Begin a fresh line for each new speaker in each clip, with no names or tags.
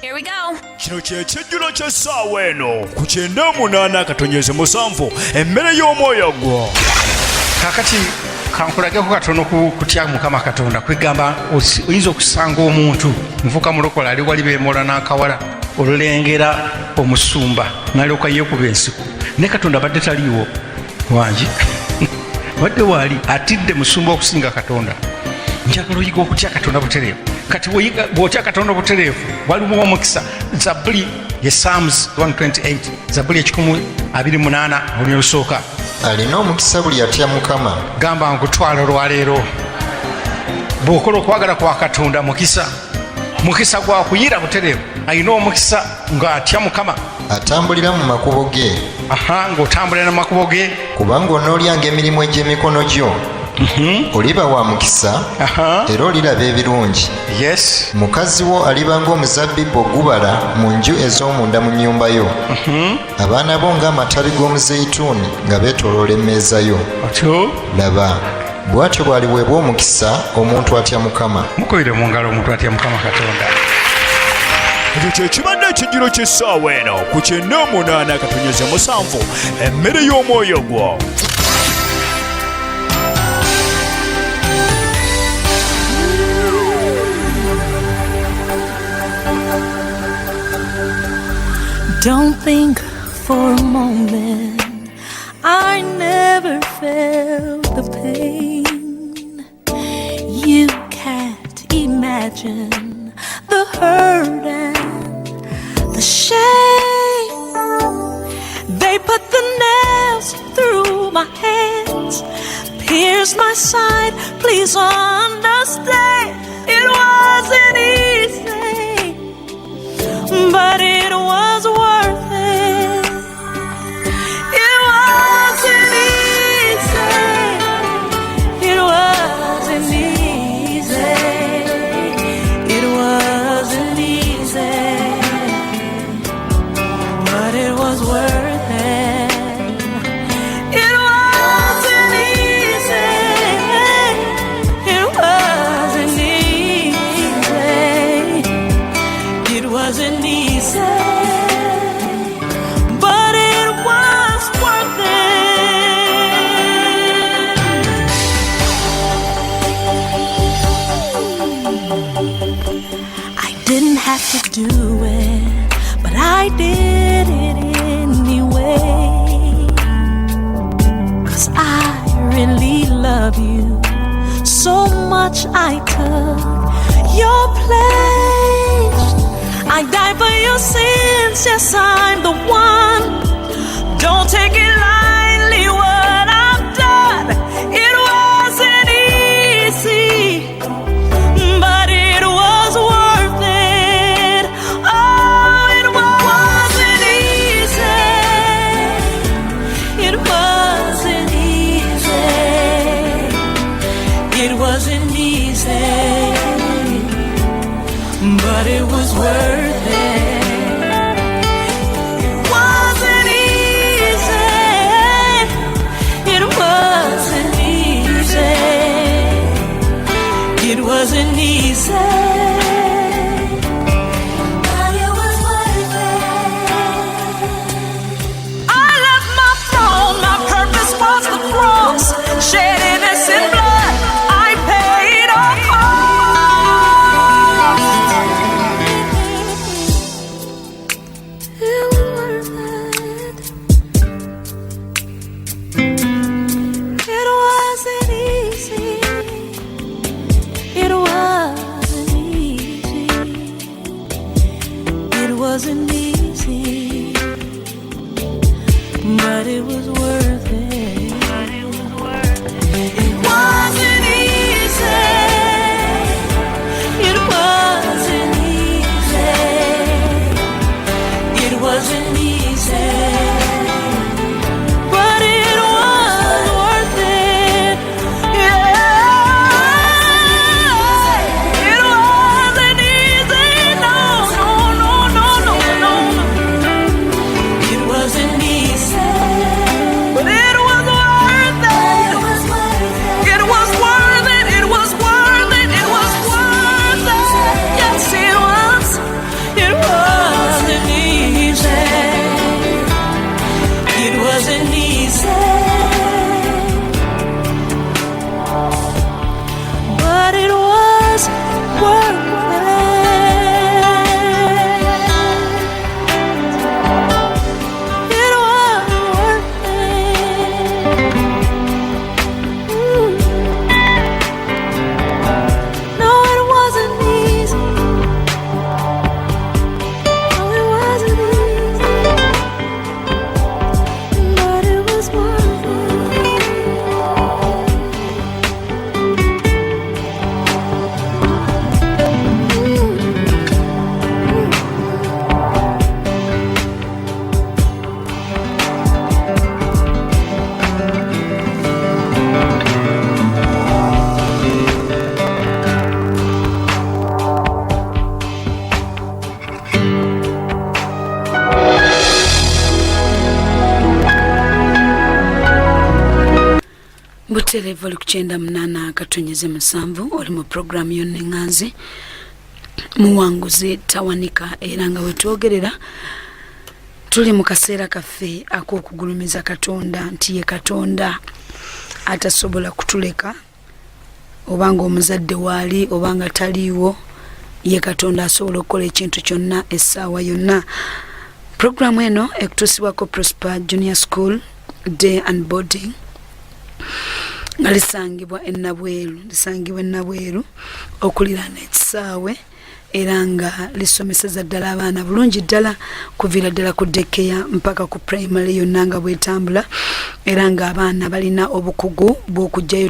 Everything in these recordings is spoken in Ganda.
Here we go.
Kino ky'ekijjulo ky'essaawa eno ku 98/7 emmere y'omwoyo gwo.
Kakati kankulageko katono ku kutya Mukama Katonda kwegamba oyinza okusanga omuntu nvuka mulokola ali wali beemola n'akawala olulengera omusumba n'alyoka yeekuba ensiku ne Katonda badde taliiwo wangi wadde waali atidde musumba okusinga Katonda. Njagala oyiga okutya Katonda butereevu. Kati bw'otya Katonda butereevu waliwo omukisa. Zabbuli ye Psalms 128 Zabbuli 128 olulimi olusooka.
Alina omukisa buli atya Mukama.
Gamba nkutwala olwaleero bw'okola okwagala kwa Katonda mukisa gwa kuyira butereevu. Alina omukisa ng'atya Mukama,
atambulira mu makubo ge.
Ng'otambulira mu makubo ge.
Kubanga onoolyanga emirimu egy'emikono gyo. Oliba wa mukisa era oliraba ebirungi.
Yes.
Mukazi wo aliba ng'omuzabbibu ogubala mu nju ez'omunda mu nnyumba yo. Abaana bo ng'amatabi g'omuzeyituuni nga beetoloola emmeeza yo. Laba bw'atyo bw'aliweebwa omukisa omuntu atya Mukama.
Mukubire mu ngalo omuntu atya Mukama Katonda.
Ekyo kye kibadde ekijjulo ky'essaawa eno ku 98/7 emmere y'omwoyo gwo.
Don't think for a moment I never felt the pain. You can't imagine the hurt and the shame. They put the nails through my hands, pierced my side. Please understand, it wasn't easy, but it was worth it. It wasn't easy. It wasn't easy. It wasn't easy, but it was worth it. It wasn't easy. It wasn't easy. It wasn't easy, but it was worth it. I didn't have to do it, but I did it anyway. 'Cause I really love you so much, I took your place. I died for your sins, yes, I'm the one. Don't take it lightly what I've done. It wasn't easy, but it was worth it. Oh, it wasn't easy. It wasn't easy. It wasn't easy, but it was worth it. It wasn't easy. It wasn't easy. It wasn't easy, but it was worth it. I left my throne, my purpose was the cross, shed innocent blood, I paid all cost. It was worth it. It wasn't easy. It wasn't easy. It wasn't easy, but it was worth it. It wasn't easy. It wasn't easy. It wasn't easy, but it was worth it. Yeah. It wasn't easy. No, no, no, no, no, no. It wasn't easy, but
Buterevu oli ku 98 katonyeze musanvu oli mu programu y'Onnenganzi muwanguzi tawanika era nga wetwogerera tuli mu kaseera kaffe ak'okugulumiza Katonda nti ye Katonda atasobola kutuleka obanga omuzadde waali obanga taliiwo ye Katonda asobola okukola ekintu kyonna essaawa yonna. Programu eno ekutuusibwako Prosper Junior School Day and Boarding nga lisangibwa ennabweru okuliraana ekisaawe era nga lisomeseza ddala abaana bulungi ddala kuviira ddala ku dekeya mpaka ku primary yonna nga bwetambula era nga abaana balina obukugu bw'okugyayo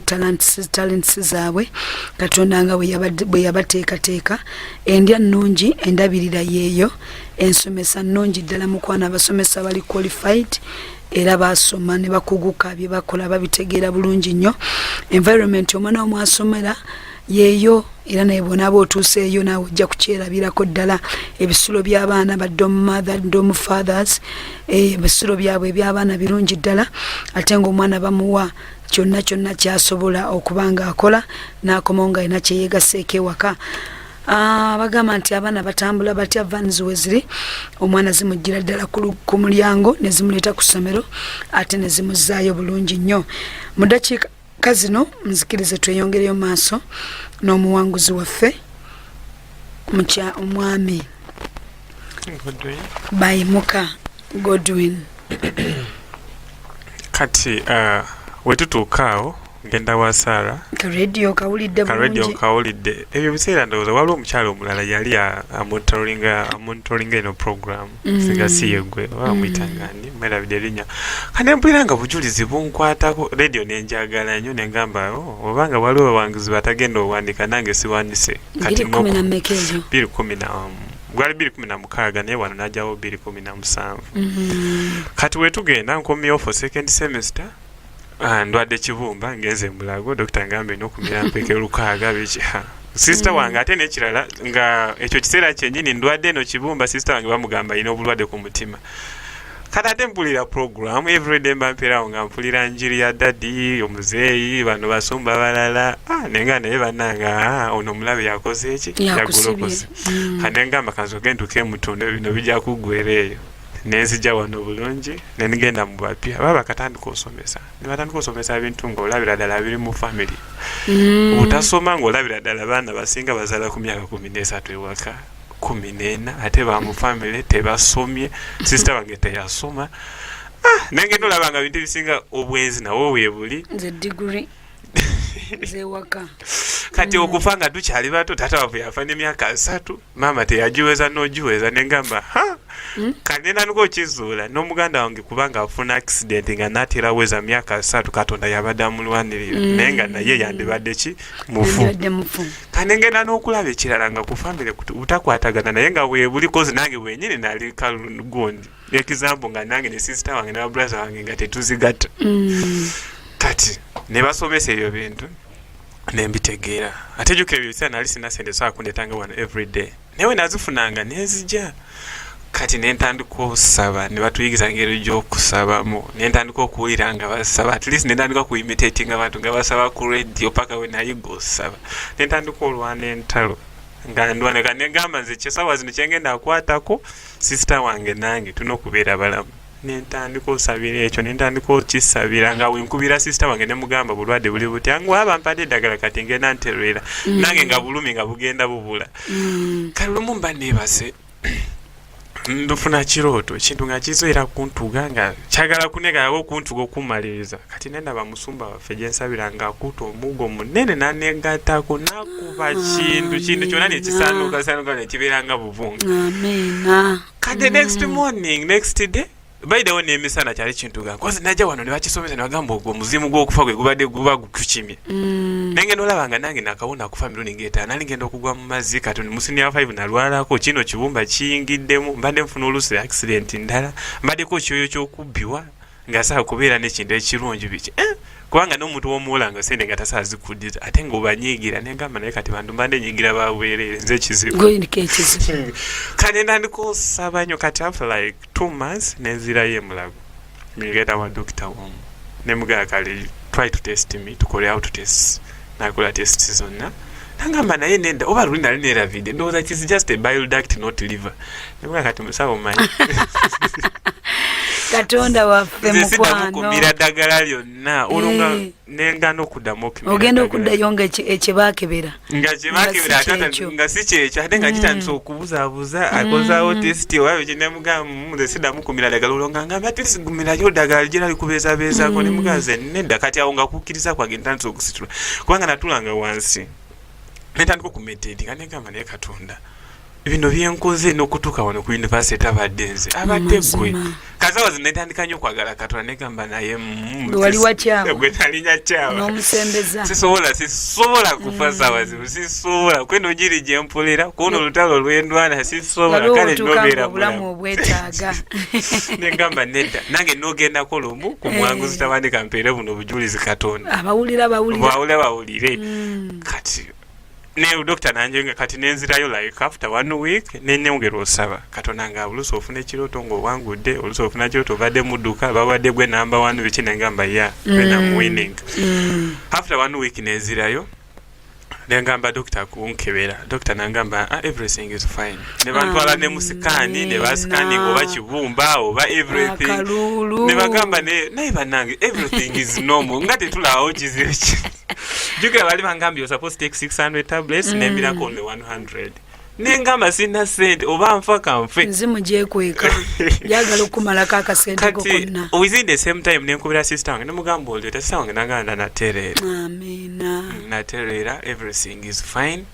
talents zaabwe Katonda nga bwe yabateekateeka. Endya nnungi endabirira yeeyo ensomesa nnungi ddala mu kwana abasomesa bali qualified era basoma ne bakuguka bye bakola babitegeera bulungi nnyo. Environment omwana omwasomera yeeyo era naye bw'onaaba otuuseeyo naawe ojja kukyerabirako ddala ebisulo by'abaana baddomu fathers ebisulo byabwe eby'abaana birungi ddala ate ng'omwana bamuwa kyonna kyasobola okuba nga akola n'akomawo nga alina kyeyeegaseeko ewaka. Bagamba nti abaana batambula batya vans we ziri omwana zimujjira ddala ku mulyango ne zimuleeta ku ssomero ate ne zimuzzaayo bulungi nnyo. Mu dakiika zino nzikirize tweyongereyo maaso n'omuwanguzi waffe omwami Bahemuka Godwin.
Kati wetutuukaawo ngenda wa Sara
radio kawulidde
ebyo biseera ndowooza waliwo omukyalo omulala yali amonitoringa eno program singa si yeggwe bamuyitangani mwerabidde erinnya kane mpulira nga bujulizi bunkwatako radio nenjagala nnyo nengamba obanga waliwo abawanguzi batagenda owandiika nange siwandise kati 2010 gwali 2016 naye wano najjawo 2017 kati wetugenda nkomyewo for second semester ndwadde kibumba ngenze mulago Dr. Ngambe n'okumira mpeke lukaaga biki sister wange ate n'ekirala nga ekyo kiseera kyennyini ndwadde eno kibumba sister wange bamugamba alina obulwadde ku mutima kati ate mpulira program everyday mbamperawo nga mpulira njiri ya daddy omuzeeyi bano basumba balala nenga naye bannanga ono omulabe yakoze eki yagulokose kati ngamba kanzogenduke emutundu bino bijja kuggwereeyo nenzija wano bulungi nenigenda mu bapya baba bakatandika osomesa ebintu ng'olabira ddala biri mu family obutasoma ng'olabira ddala baana basinga bazaala ku myaka 13 ewaka 14 ate ba mu family tebasomye sister wange teyasoma nengenda olabanga bintu bisinga obwenzi nawo weebuli
nze degree zewaka
kati okufa nga tukyali bato taata waffe yafa n'emyaka 3 maama teyagiweza n'ogiweza nengamba kanena niko kizuula n'omuganda wange kubanga afuna accident nga natera weza myaka 3 Katonda yabadde amulwanirira naye nga naye yandibadde ki mufu kanengenda n'okulaba ekirala nga ku family butakwatagana naye nga weebuli kozi nange wenyini nali kalugondi ekizambo nga nange ne sister wange ne brother wange nga tetuzigatta kati ne basomesa ebyo bintu nembitegeera ate jukira ebyo nali sina sente saa kundetanga wano everyday naye nazifunanga nezija kati nentandika okusaba ne batuyigiza ngeri gy'okusabamu nentandika okuwulira nga basaba at least nentandika kuimitating abantu nga basaba ku radio paka we nayiga osaba nentandika olwana entalo nga ndwaneka negamba nze kyesawa zino kyengenda akwatako sister wange nange tulina okubeera balamu nentandika osabira ekyo nentandika okisabira nga wenkubira sister wange nemugamba bulwadde buli butya ngwaba mpadde eddagala kati ngenda nterera nange nga bulumi nga bugenda bubula kale lumu mba neebase ndufuna kirooto ekintu nga kizoera kuntuga nga kyagala kunegalawo okuntuga okumaliriza kati nenda bamusumba waffe gyensabira nga akuta omugo munene nanegatako nakuba kintu kyonna nekisanuka nekibeera nga buvunga kati next day baidawo n'emisana kyali kintu ga nkozi najja wano ne bakisomesa ne bagamba ogwo omuzimu gw'okufa gwe gubadde guba gukukimye nange nolabanga nange nakawuna kufa mirundi ng'etaano nali ngenda okugwa mu mazzi kati mu senior 5 nalwalako kino kibumba kiyingiddemu mbadde nfuna oluusi accident ndala mbaddeko kyoyo ky'okubbiwa ng'asaa kubeera n'ekintu ekirungi biki kubanga n'omuntu w'omuwala nga sente nga tasaa zikuddiza ate ng'obanyiigira negamba naye kati bantu mbadde nyiigira babwereere nze ekizibu kane ntandika osaba nnyo kati after like 2 months nenzirayo emulago nigenda wa dokita womu nemugaa kale try to test me tukole out test nakola test zonna nangamba naye nedda oba luli nali neravide ndowooza it is just a bile duct not liver nebwa kati musawo manyi
Katonda waffe mukwano
kumira ddagala lyonna olunga nengana okuddamu okimira
ogenda okuddayo nga ekyebakebera
nga kyebakebera nga si kyekyo ate nga kitandisa okubuzaabuza akozaawo tesiti owayo kyenemugamba nze siddamu kumira ddagala olonga ngamba ate sigumirayo ddagala ligira likubeezabeezaako nemugaze nedda kati awo nga kukkiriza kwange ntandisa okusitula kubanga natulanga wansi netandika okumeditating nga negamba naye Katonda bino byenkoze n'okutuuka wano ku university abadde nze abadde gwe kazawazi netandika nnyo okwagala Katonda negamba naye
wali wakyawa
gwe talinya kyawa
n'omusembeza
sisobola kufa sawazibu sisobola kweno ogiri gye mpulira kuno olutalo lw'endwana sisobola kale nobeera
obulamu obwetaaga
negamba nedda nange nogendako lumu ku mwanguzi tabandika mpeere buno obujulizi Katonda bawulire kati ne doctor nanjenga kati nenzirayo like after 1 week nenyongera osaba Katonda nga oluso ofuna ekiroto ngo wangudde oluso ofuna kiroto vadde mudduka babadde gwe number 1 bichi nengamba ya when I'm winning after 1 week nenzirayo nengamba doctor kunkebera doctor nangamba everything is fine ne bantwala ne musikani ne basikani oba kibumba oba everything ne bagamba ne banange everything is normal ngate tulawo kizeki Juga bali bangamba you're supposed to take 600 tablets nembira ko only 100 nengamba sina sente oba nfa kanfe
nzimu gyekweka yagala okumala kakasente kokonna
within the same time nenkubira sister wange nemugamba olyo sister wange naganda naterera
amina
naterera everything is fine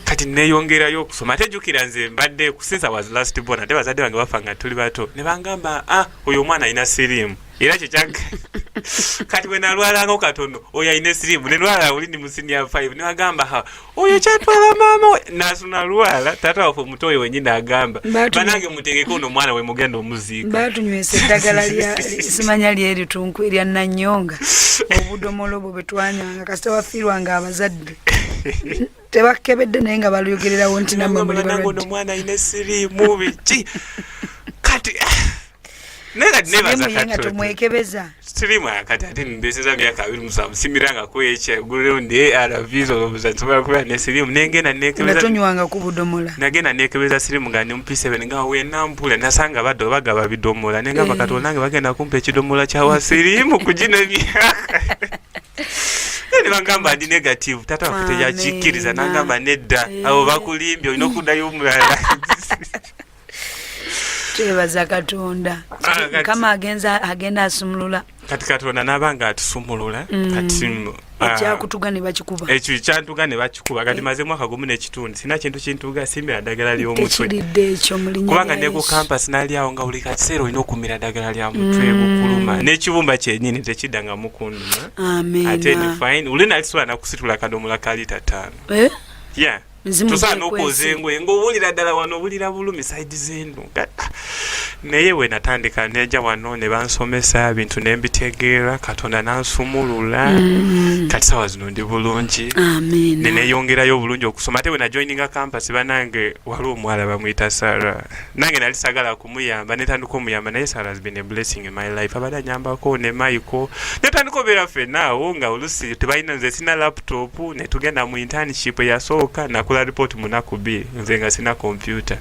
kati neyongerayo okusoma ate jukira nze mbadde since I was last born ate bazadde bange bafanga tuli bato ne bangamba oyo omwana ina sirimu era kyekyange kati bwe nalwalanga katono oyo ayina sirimu ne lwala uli ndi mu senior 5 ne bagamba oyo kyatwala maama we nasunalwala tata waffe omuto oyo wenyini agamba banange mutegeko ono omwana we mugenda omuziika
batunywesa eddagala lya simanya lyeri tunku erya nanyonga obudomolo bwe betwanyanga kasita wafiirwanga abazadde tebakebedde naye nga balyogererawo nti namwe
omwana ayina sirimu biki kati
nega tumwekebeza
sirimu akati ate mbeseza myaka 27 simiranga ko eche gulero ndi aravizo lobuza nsobola kuba ne sirimu nengena nekebeza
natonywanga ku budomola
nagenda nekebeza sirimu nga ne mp7 nga we nampula nasanga baddo bagaba bidomola nenga bakatonange bagenda kumpa ekidomola kya wa sirimu kujina myaka ne bagamba ndi negative tata wakite ya chikiriza nangamba nedda abo bakulimbyo inokudayo omulala
twebaza Katonda kama agenda asumulula
kati Katonda nabanga atusumulula kati
ekyakutuga ne bakikuba
ekyo kyantuga ne bakikuba kati maze mwaka gumu n'ekitundu sina kintu kintuga simira ddagala ly'omutwe kubanga ne ku campus nali awo nga buli kaseera olina okumira ddagala lya mutwe bukuluma n'ekibumba kyennyini tekidanga mukunduma ate ni fine uli nalisobola nakusitula kadomola ka lita 5 yeah tusaana okoza engoye ng'owulira ddala wano owulira bulumi saidi z'endu naye we natandika nejja wano ne bansomesa bintu ne mbitegeera Katonda nansumulula kati sawa zino ndi bulungi ne neeyongerayo obulungi okusoma ate we najoininga campus banange waliwo omuwala bamuyita Sara nange nali sagala kumuyamba netandika omuyamba naye Sara has been a blessing in my life abadde anyambako ne Michael netandika obeera ffenaawo nga olusi tebalina nze sina laptop ne tugenda mu internship eyasooka nakola report munaku 2 nze nga sina computer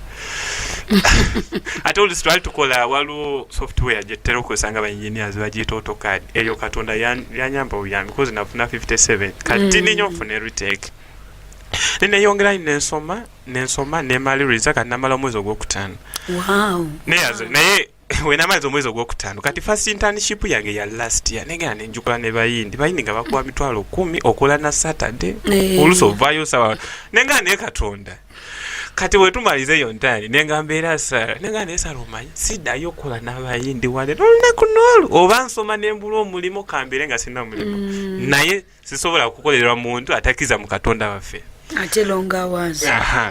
ate olusi twali tukola waliwo software gyetera okozesanga ba engineers bagiyita AutoCAD eyo Katonda yanyamba buyambi because nafuna 57 kati ninyo nfuna retake neyongera nensoma nemaliriza kati namala omwezi ogwokutaano naye wenamaliza omwezi ogwokutaano kati first internship yange ya last year negenda nenjukula ne bayindi nga bakuwa 10,000 okola na Saturday oluso vayo sawa nenga ne Katonda kati wetumalize yo ntani nenga mbeera Sara nenga ne Sara omanyi siddayo okola n'abayindi wale olunaku n'olu oba nsoma nembula omulimu kambere nga sina mulimu naye sisobola kukolerwa muntu atakiza mu Katonda waffe
ate longa wazi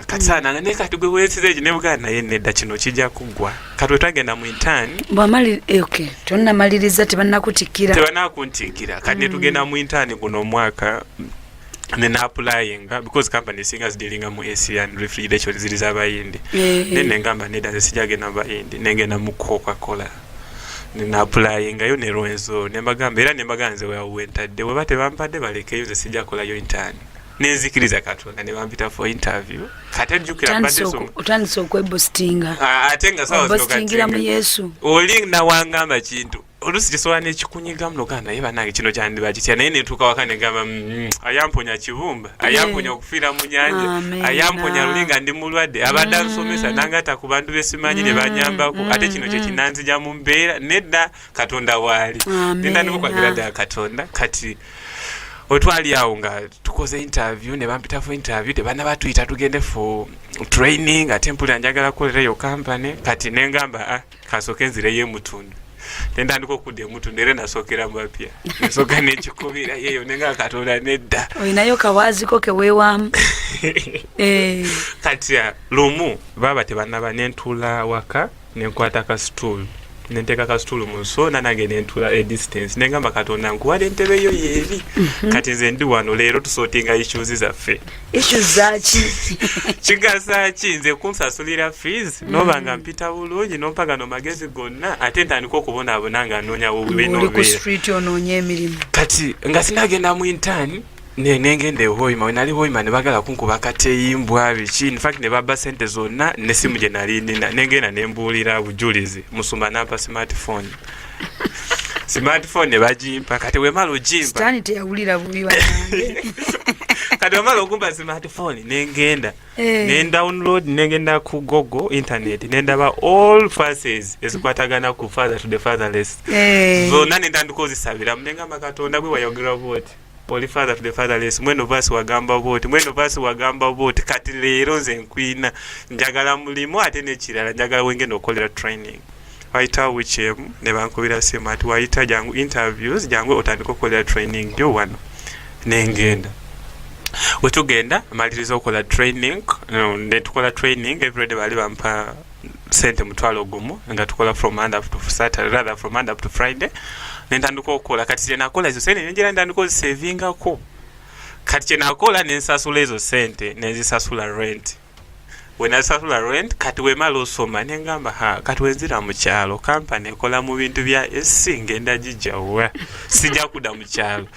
kati sana ne kati gwe weesize ne bugana naye nedda kino kijja kuggwa kati twagenda mu intani
bwamali okay tonna maliriza
tebanakuntikira kati ne tugenda mu intani guno omwaka nena applyinga because company singers dealing mu Asian refrigeration ziliza abayindi nene ngamba neda sijagenda abayindi nengenda mu Coca-Cola na applyinga yo ne Lwenzo ne mbagamba era ne mbaganze wentadde bwe bate bampadde balekeyo nze sijja kolayo intern nenzikiriza Katonda ne bampita for interview kate jjukira mbadde so
utandise okwebostinga
ate nga sawa
bostingira mu Yesu
oli na wangamba kintu olusi kisobola n'ekikunyiga muloganda naye banange kino kyandiba kitya naye netuuka waka ne gamba ayamponya kibumba ayamponya okufiira mu nyanja ayamponya lulinga ndi mulwadde abadde ansomesa nangata ku bantu besimanyi ne banyambako ate kino kye kinanzija mu mbeera nedda Katonda waali nenda nikukwagira ddala Katonda kati otwali awo nga tukoze interview ne bampita for interview tebana batuyita tugende for training ate mpulira njagala kukolereyo company kati nengamba kasoke nzireyo emutundu nendandika okudda emutundu era nasookera mu bapya nsooka n'ekikubira yeeyo nenga Katonda nedda
olinayo kawaaziko keweewamu
kati lumu baba tebannaba nentuula waka nenkwata ka stool nenteeka ka stool mu nsona nange nentuula a distance nengamba Katonda nkuwadde entebe yo yeeri kati nze ndi wano leero tusootinga issues zaffe
issues zaki
kigasa ki nze kunsasulira fees noba nga mpita bulungi nompaga no magezi gonna ate ntandika okubonaabona nga noonyawo
ku street onoonya emirimu
kati nga sinagenda mu intern nengende hoima wenali hoima ne bagala kunkuba kateyimbwa biki in fact ne baba sente zonna ne simu gye nali nina nengenda nembuulira bujulizi musumba nampa smartphone ne bagimpa kati wemala ogimpa
stani teyawulira bubi banange
kati wemala okumpa smartphone nengenda nendownload nengenda ku Google internet nendaba all verses ezikwatagana ku father to the fatherless zonna nendandika ozisabira munengamba Katonda gwe wayogera bwoti Holy Father to the fatherless mweno basi wagamba boti kati leero nze nkwina njagala mulimu ate n'ekirala njagala wengenda okolera training wayita wichemu ne bankubira simu ati wayita jangu interviews jangu otandika okolera training yo wano nengenda wetugenda maliriza okola training netukola training everyday bali bampa sente mutwalo gumu nga tukola from Monday up to Saturday rather from Monday up to Friday nentandika okukola kati kye nakola ezo sente nenjera ntandika ozisavingako kati kye nakola nensasula ezo sente nenzisasula rent wenasasula rent kati wemala osoma nengamba kati wenzira mu kyalo kampani ekola mu bintu bya ngenda gijjawa sijja kudda mu kyalo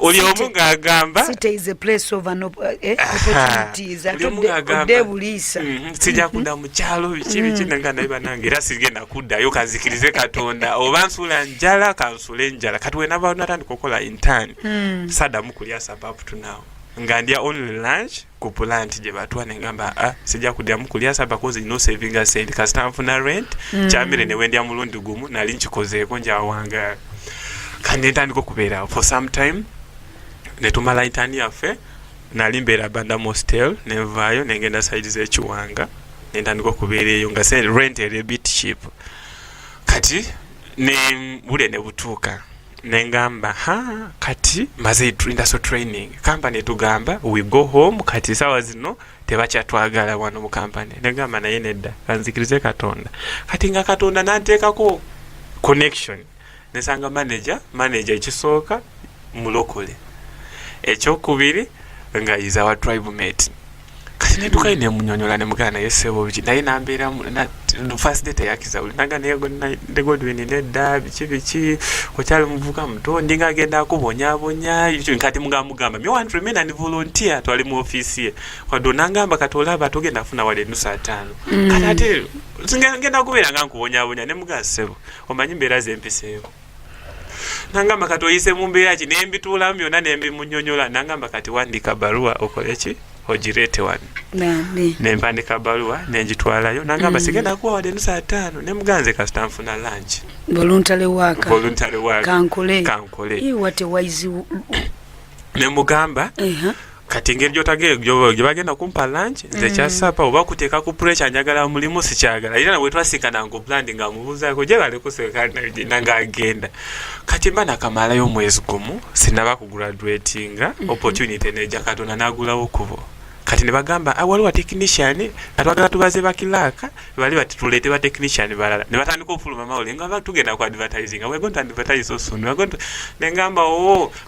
oli omu ng'agamba
city is a place of an opportunities atodde buliisa
sijja kudda mu kyalo biki nenga naye banange era sigenda kuddayo kanzikirize Katonda oba nsula njala kansule njala kati wenaba natandika okukola intern saddamu kulya sababu tunawo nga ndya only lunch ku plant gye batwa nengamba sijja kuddamu kulya sababu kozi no saving a cent kasita nfuna rent kyamire ne wendya mulundi gumu nali nkikozeeko njawanga kandi ntandika okubeera for some time netumala intern yaffe nali mbeera banda mostel nenvaayo nengenda side z'ekiwanga nentandika okubeera eyo nga rent eri bit cheap kati bule ne butuuka nengamba kati maze industrial training company tugamba we go home kati sawa zino tebakyatwagala wano mu company nengamba naye nedda kanzikirize Katonda kati nga Katonda nanteekako connection nesanga manager ekisooka mulokole ekyokubiri nga is our tribe mate kati netukaye nemunyonyola nemugana yesebo biki naye nambeera first day teyakiza uli nanga ne Godwin nedda biki okyali muvuka muto ndinga agenda akubonyabonya kati mugamba me want remain and volunteer twali mu office ye kwado nangamba katola batogenda funa wale nusa 5 kati ate ngenda kubeera nga nkubonyabonya nemugasebo omanyi mbeera zempiseeko nangamba kati oyise mu mbeera ki nembituulamu byonna nembimunyonyola nangamba kati wandika baluwa okole ki ogirete wano nempandika baluwa nenjitwalayo nangamba sigenda kuwa wadde nusa 5 nemuganze kasita nfuna lunch
voluntary worker kankole
iwate wise nemugamba kati ngeri gyotagere gye bagenda kumpa lunch nze kyasapa oba kuteeka ku pressure njagala mulimu sikyagala era nawe twasinkana ngo plan nga mubuzaako gye bali kuseka nanga agenda kati mba nakamalayo omwezi gumu sinaba kugraduatinga opportunity neja Katonda nagulawo kubo kati ne bagamba waliwo technician atwagala tubaze bakilaka bali bati tulete ba technician balala ne batandika ofuluma mawole nga tugenda ku advertising we going to advertise so soon we going to nengamba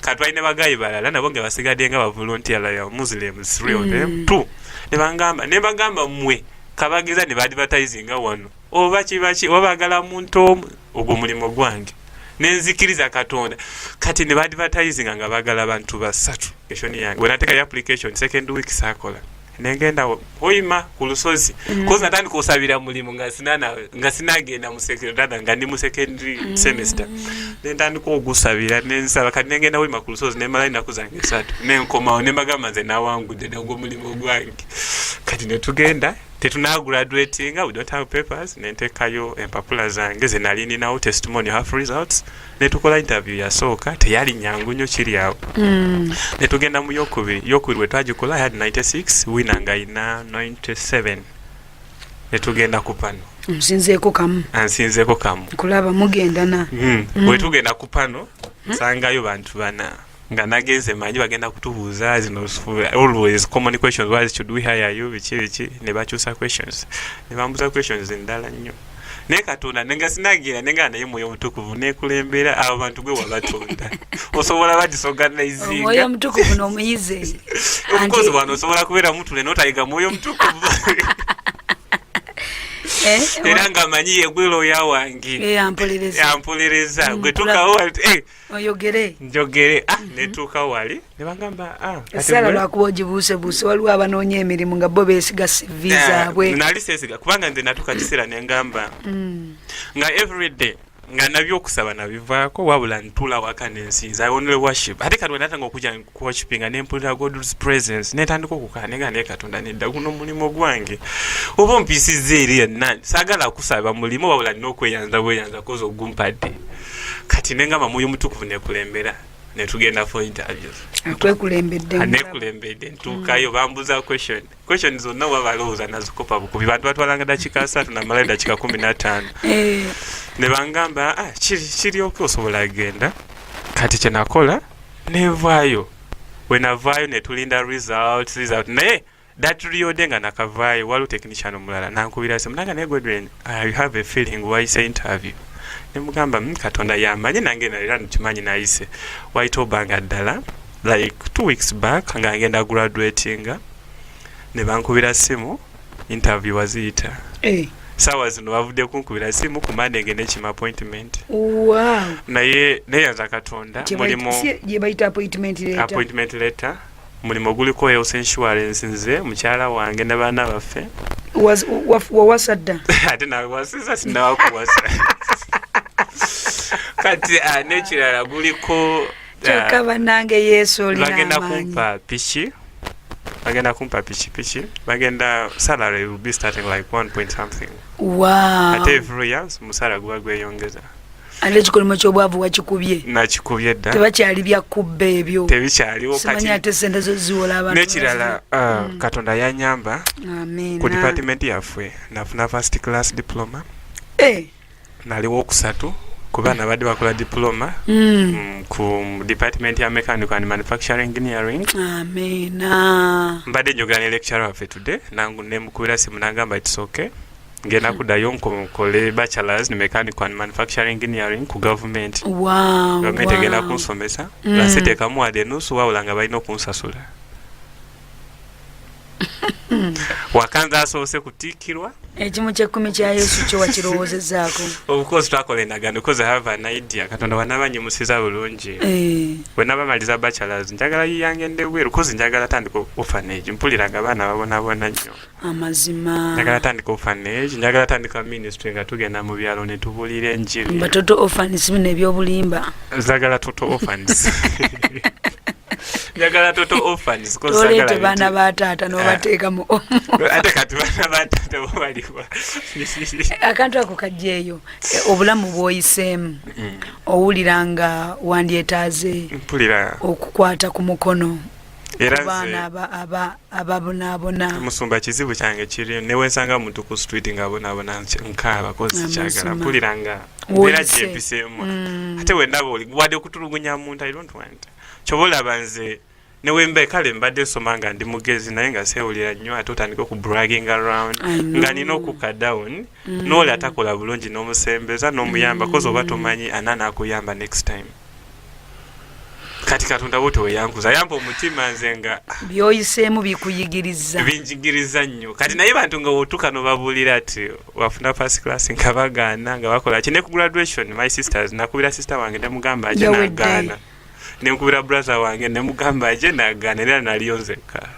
katwali ne bagayi balala nabo nge basigadde nga ba volunteer ya Muslims 3 of them 2 ne bagamba mwe kabageza ne ba advertising wano oba kibaki wabagala muntu omu ogwo mulimu gwange nenzikiriza Katonda kati ne badvertising nga bagala bantu basatu question yange wenateka application second week sakola nengenda oyima ku lusozi koza natandika osabira mulimu nga sinagenda mu secondary nga ndi mu secondary semester nentandika ogusabira nensaba kati nengenda oyima ku lusozi nemala ennaku zange 3 nenkomawo nembagamba nze nawangudde nagwo mulimu gwange kati netugenda tetunagraduatinga we don't have papers nentekayo empapula zange ze nali ninawo testimony half results netukola interview yasooka teyali nyangu nnyo kiri awo netugenda mu yokubiri we twagikola I had 96 wina nga ina 97 netugenda ku pano
nsinzeeko kamu kulaba mugenda na
we tugenda ku pano nsangayo bantu bana nga nagenze manyi bagenda kutubuuza zino always common questions why should we hire you bichi ne bakyusa questions ne bambuza questions endala nnyo ne Katonda nenga sinagira nenga naye moyo mutukuvu nekulembera abo bantu gwe wabatonda osobola badisorganizinga
moyo mutukuvu n'omuyize
of wano osobola kubeera muntu ne notayiga moyo mutukuvu era nga manyi yegwelo ya wange yampolereza gwe tukawo
oyogere
njogere netuuka wali ne bagamba
esala lwakuba ogibuusebuuse waliwo abanoonya emirimu nga bo beesiga CV zaabwe
nali seesiga kubanga nze natuuka kiseera ne ngamba nga everyday nga nabyokusaba nabivaako wabula ntula waka nensinza I only worship ate kati wenatanga okujja worshipinga nempulira God's presence netandika okukanega naye Katonda nedda guno mulimu gwange oba mpisiza eri yenna saagala kusaba mulimu wabula nina okweyanza bweyanza koza ogumpadde kati nengamba mwoyo mutukuvu nekulembera netugenda for interviews nekulembedde ntuukayo bambuza question zonna wabalowooza nazikopa bukubi bantu batwalanga dakika 3 namala dakika 15 ne bangamba kiri oke osobola genda kati kyenakola nevaayo wenavaayo netulinda results naye datuliyode nga nakavaayo waliwo technician omulala nankubira se munanga naye Godwin I have a feeling wayise interview nemugamba Katonda yamanyi nange nalira nkimanyi nayise waitobanga ddala like 2 weeks back nga ngenda graduatinga ne bankubira simu interview waziyita sawa zino bavudde kunkubira simu ku Monday ngende kima appointment naye neyanza Katonda mulimu
gye bayita appointment
letter mulimu guliko health insurance nze mukyala wange n'abaana baffe
wawasadda
ate nawasiza sinawakuwasa kati nekirala guliko
kyokka bannange Yesu olina
bagenda kumpa piki bagenda salary will be starting like 1 point something ate every year musala guba gweyongeza
ate ekikolimu ky'obwavu wakikubye
nakikubye dda
tebakyali byakubba ebyo
tebikyaliwo
kati ate sente zo ziwola abantu
nekirala Katonda yanyamba ku department yaffe nafuna first class diploma naliwo okusatu kuba nabadde bakola diploma ku department ya mechanical and manufacturing engineering mbadde njogera ne lecturer waffe today nangu nemukubira simu nagamba it's okay ngenda kuddayo nkole bachelors in mechanical and manufacturing engineering ku government government egenda kunsomesa nasiteekamu wadde enusu wawula nga balina okunsasula wakanza asoose kutiikirwa
ekimu ky'ekkumi kya Yesu kyo wakirowoozezaako
of course twakola endagaano because I have an idea Katonda wanabanyimusiza bulungi bwena bamaliza bachelors njagala yiyange ndebweru because njagala tandika orphanage mpuliranga abaana babonabona nnyo
amazima
njagala tandika orphanage njagala tandika ministry nga tugenda mu byalo ne tubuulira enjiri
batoto orphans bino eby'obulimba
zagala toto orphans njagala toto orphans
olete baana bataata n'obateeka mu
ate kati baana bataata bobaliwa
akantu ako kajjeeyo obulamu bw'oyiseemu owulira nga wandyetaaze
mpulira
okukwata ku mukono
era
baana ababonaabona
musumba kizibu kyange kiri newensanga muntu ku street ngaabonaabona nkaaba kozi kyagala mpulira nga mbeera gyepiseemu ate wendaba oli wadde okutulugunya muntu I don't want kyobola banze newembe kale mbadde nsoma nga ndi mugezi naye nga seewulira nnyo ate otandika ku bragging around nga nina okuka down n'oli atakola bulungi n'omusembeza n'omuyamba kozi oba tomanyi anana akuyamba next time kati Katonda wote weyankuza yamba omutima nze nga
byoyiseemu bikuyigiriza
binjigiriza nnyo kati naye bantu nga wotuka nobabuulira ati wafuna first class nga bagaana nga bakola ki ne ku graduation my sisters nakubira sister wange nemugamba aje nagaana nenkubira brother wange nemugamba aje nagaana era naliyo nzekka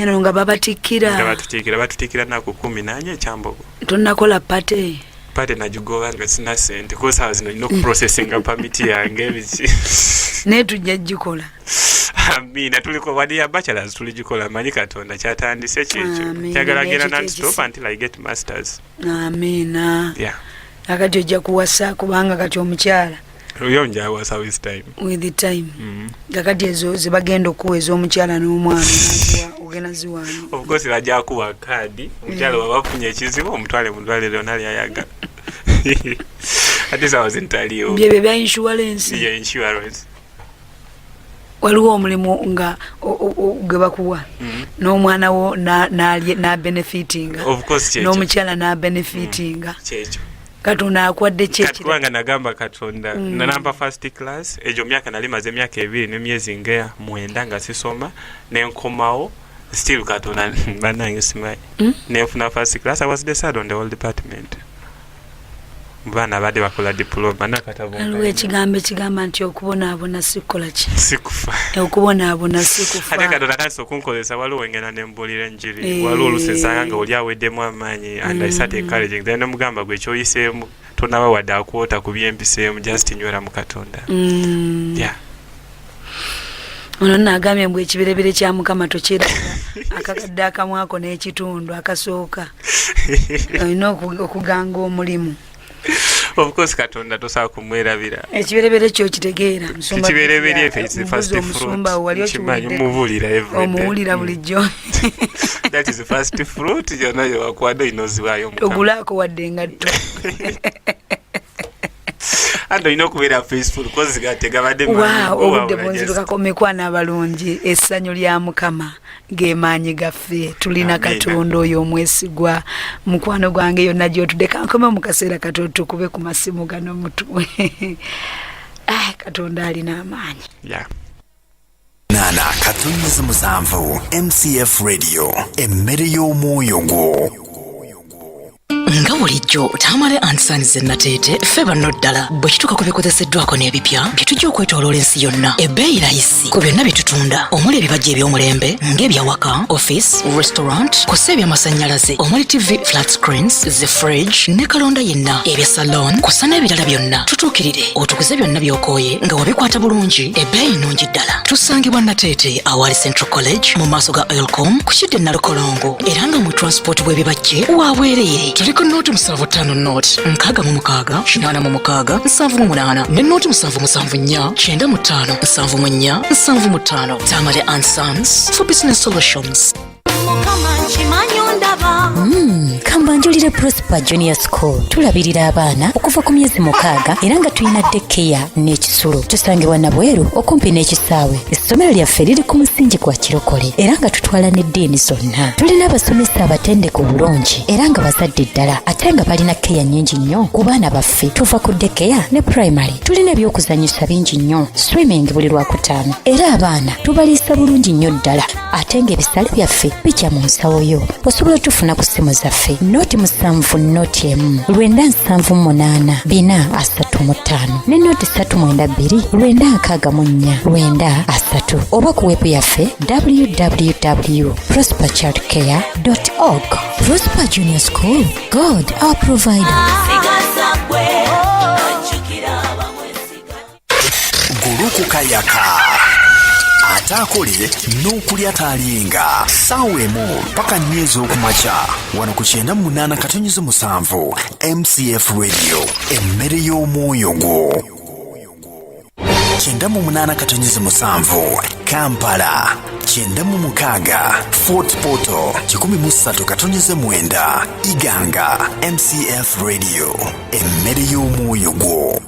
no nga babatikira
batutikira naku 14 ekyambogo
tonnakola pate
najugoba nga sina sente because I was no processing a permit yange ebiki
ne tujja gikola
amina tuliko wadi ya bachelors tuligikola manyi Katonda kyatandise kyekyo kyagala gera non-stop until I get masters.
Amina.
Yeah.
Akati ojja kuwasa kubanga kati omukyala
uyonja wasa with time.
With the time. Kakati ezo zibagenda okuweza omukyala n'omwana ogena ziwani.
Of course bajja kuwa kadi omukyala wabafunye ekizibu omutwale mu ddwaliro nali ayaga. At least I was entirely
bye bya insurance.
Yeah, insurance.
Waliwo omulimu nga gebakuwa n'omwana wo na benefiting n'omukyala na benefiting kyekyo Katonda akwadde kyekyo
Kubanga nagamba Katonda nanamba first class ejo myaka nali maze myaka 2 n'emyezi nga 9 nga sisoma nenkomawo still Katonda banange simanyi nenfuna first class. I was the third on the whole department. Bana bade bakola diploma nakatabonga.
Aliwo ekigambo kigamba nti okubonaabona sikola ki?
Sikufa.
Okubonaabona sikufa.
Ate Katonda tanso kunkolesa waliwo engena nembulira enjiri. Waliwo olusesanga nga oli aweddemu amaanyi and I started encouraging. Then mugamba gwe kyoyiseemu tonaba wadde akwota ku byempiseemu just nywera mu Katonda. Yeah. Ono
nagambye mbwe ekiberebere kya Mukama tokira akakadde akamwako n'ekitundu akasooka. Olina okuganga omulimu.
Of course Katonda tosa kumwerabira.
Ekiberebere kyo kitegeera
musumba. Ekiberebere efe is the first fruit.
Musumba wali
okimanyi mubulira every day.
Omuwulira bulijjo.
That is the first fruit yona yo akwado inozibwayo Mukama.
Ogulako wadde ngatto.
Ando inokubera faithful because gatega bade manyi.
Wow, obudde bonziruka komekwana abalungi essanyu lya Mukama gemaanyi gaffe tulina Katonda oyo omwesigwa mukwano gwange yonna gyotudeka nkoma mu kaseera katoto kube ku masimu gano mutuwe. Katonda alina amaanyi.
Yeah.
Nana katonnyeze musanvu MCF Radio emmere y'omwoyo gwo.
Nga bulijjo tamale ansanize nateete ffe banno ddala bwe kituuka ku bikozeseddwako n'ebipya bye tujja okwetoloola ensi yonna ebbeeyi layisi ku byonna bye tutunda omuli ebibajja eby'omulembe ng'ebyawaka office restaurant kussa ebyamasannyalaze omuli tv flat screens the fridge ne kalonda yenna ebya salon kussa n'ebirala byonna tutuukirire otuguze byonna by'okooye nga wabikwata bulungi ebbeeyi nnungi ddala tusangibwa nateete awali central college mu maaso ga oilcom ku kidde nalukolongo era nga mu transport bw'ebibajje wabwereere tuliko noti 75 noti 66 86 78 ne noti 774 95 74 75 Tamale and Sons for business solutions.
Kambanjulire Prosper Junior School tulabirira abaana okuva ku myezi 6 era nga tulina daycare n'ekisulo tusangibwa Nabweru okumpi n'ekisaawe. Essomero lyaffe liri ku musingi gwa kirokole era nga tutwala n'eddiini zonna. Tulina abasomesa abatendeke bulungi era nga bazadde ddala ate nga balina keya nnyingi nnyo ku baana baffe tuva ku daycare ne primary. Tulina ebyokuzanyisa bingi nnyo swimming buli Lwakutaano era abaana tubaliisa bulungi nnyo ddala ate nga ebisale byaffe bijja mu nsawo yo. Osobola tufuna ku ssimu zaffe noti 7 noti 1 978 435 ne noti 392 964 oba ku webu yaffe www.prosperchildcare.org. Prosper Junior School, God our provider.
Guluku kayaka atakole n'okulya talinga sawemu paka nyezo okumacha wano ku 98 katonnyeze musanvu MCF Radio emmere y'omwoyo gwo. 98 katonnyeze musanvu Kampala, 96 Fort Portal, 13 katonnyeze 9 Iganga. MCF Radio emmere y'omwoyo gwo.